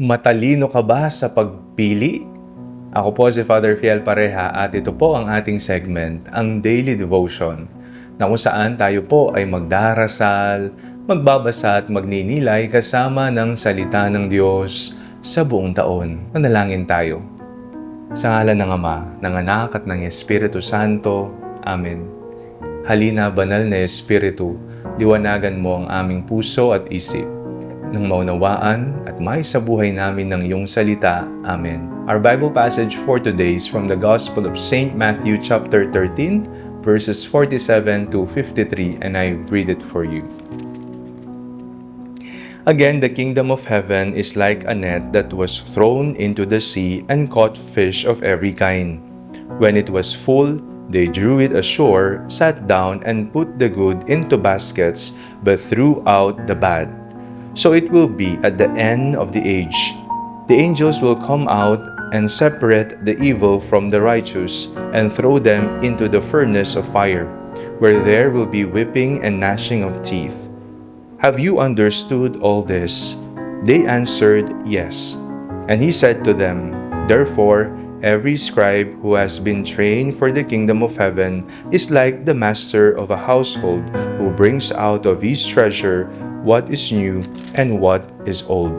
Matalino ka ba sa pagpili? Ako po si Father Fiel Pareha at ito po ang ating segment, ang Daily Devotion, na kung saan tayo po ay magdarasal, magbabasa at magninilay kasama ng salita ng Diyos sa buong taon. Manalangin tayo. Sa ngalan ng Ama, ng Anak at ng Espiritu Santo. Amen. Halina, banal na Espiritu, liwanagan mo ang aming puso at isip, nang maunawaan at maisabuhay namin ng iyong salita. Amen. Our Bible passage for today is from the Gospel of St. Matthew chapter 13, verses 47 to 53, and I read it for you. Again, the kingdom of heaven is like a net that was thrown into the sea and caught fish of every kind. When it was full, they drew it ashore, sat down, and put the good into baskets, but threw out the bad. So it will be at the end of the age. The angels will come out and separate the evil from the righteous and throw them into the furnace of fire, where there will be weeping and gnashing of teeth. Have you understood all this? They answered, Yes. And he said to them, Therefore, every scribe who has been trained for the kingdom of heaven is like the master of a household who brings out of his treasure what is new and what is old.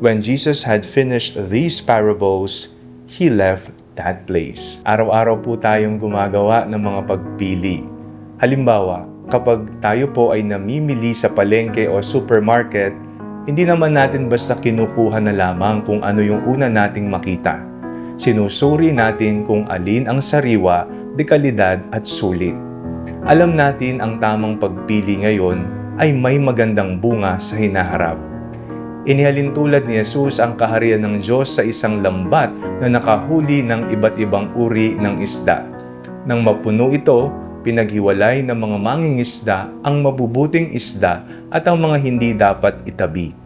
When Jesus had finished these parables, he left that place. Araw-araw po tayong gumagawa ng mga pagpili. Halimbawa, kapag tayo po ay namimili sa palengke o supermarket, hindi naman natin basta kinukuha na lamang kung ano yung una nating makita. Sinusuri natin kung alin ang sariwa, dekalidad at sulit. Alam natin ang tamang pagpili ngayon ay may magandang bunga sa hinaharap. Inihalin tulad ni Jesus ang kaharian ng Diyos sa isang lambat na nakahuli ng iba't ibang uri ng isda. Nang mapuno ito, pinaghiwalay ng mga mangingisda ang mabubuting isda at ang mga hindi dapat itabi.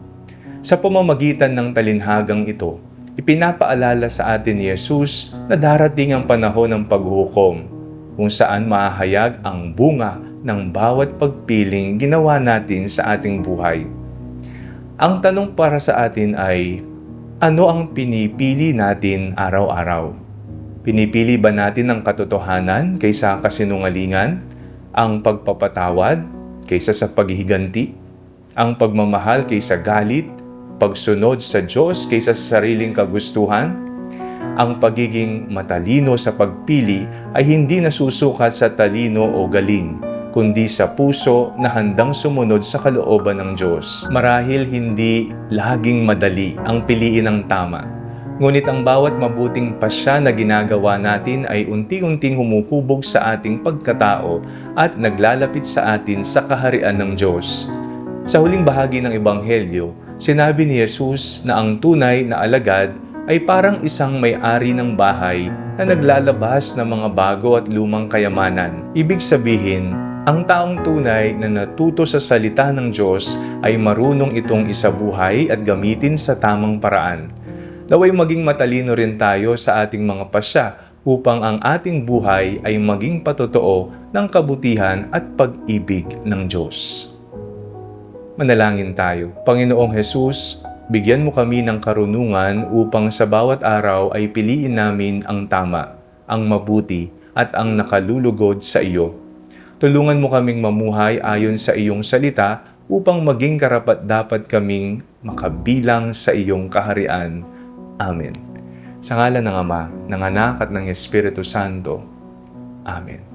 Sa pamamagitan ng talinhagang ito, ipinapaalala sa atin ni Jesus na darating ang panahon ng paghukom, kung saan mahahayag ang bunga ng bawat pagpiling ginawa natin sa ating buhay. Ang tanong para sa atin ay, ano ang pinipili natin araw-araw? Pinipili ba natin ang katotohanan kaysa kasinungalingan? Ang pagpapatawad kaysa sa paghihiganti? Ang pagmamahal kaysa galit? Pagsunod sa Diyos kaysa sa sariling kagustuhan? Ang pagiging matalino sa pagpili ay hindi nasusukat sa talino o galing, kundi sa puso na handang sumunod sa kalooban ng Diyos. Marahil hindi laging madali ang piliin ang tama. Ngunit ang bawat mabuting pasya na ginagawa natin ay unti-unting humuhubog sa ating pagkatao at naglalapit sa atin sa kaharian ng Diyos. Sa huling bahagi ng Ebanghelyo, sinabi ni Jesus na ang tunay na alagad ay parang isang may-ari ng bahay na naglalabas ng mga bago at lumang kayamanan. Ibig sabihin, ang taong tunay na natuto sa salita ng Diyos ay marunong itong isabuhay at gamitin sa tamang paraan. Naway maging matalino rin tayo sa ating mga pasya upang ang ating buhay ay maging patotoo ng kabutihan at pag-ibig ng Diyos. Manalangin tayo. Panginoong Jesus, bigyan mo kami ng karunungan upang sa bawat araw ay piliin namin ang tama, ang mabuti at ang nakalulugod sa iyo. Tulungan mo kaming mamuhay ayon sa iyong salita upang maging karapat-dapat kaming makabilang sa iyong kaharian. Amen. Sa ngalan ng Ama, ng Anak at ng Espiritu Santo. Amen.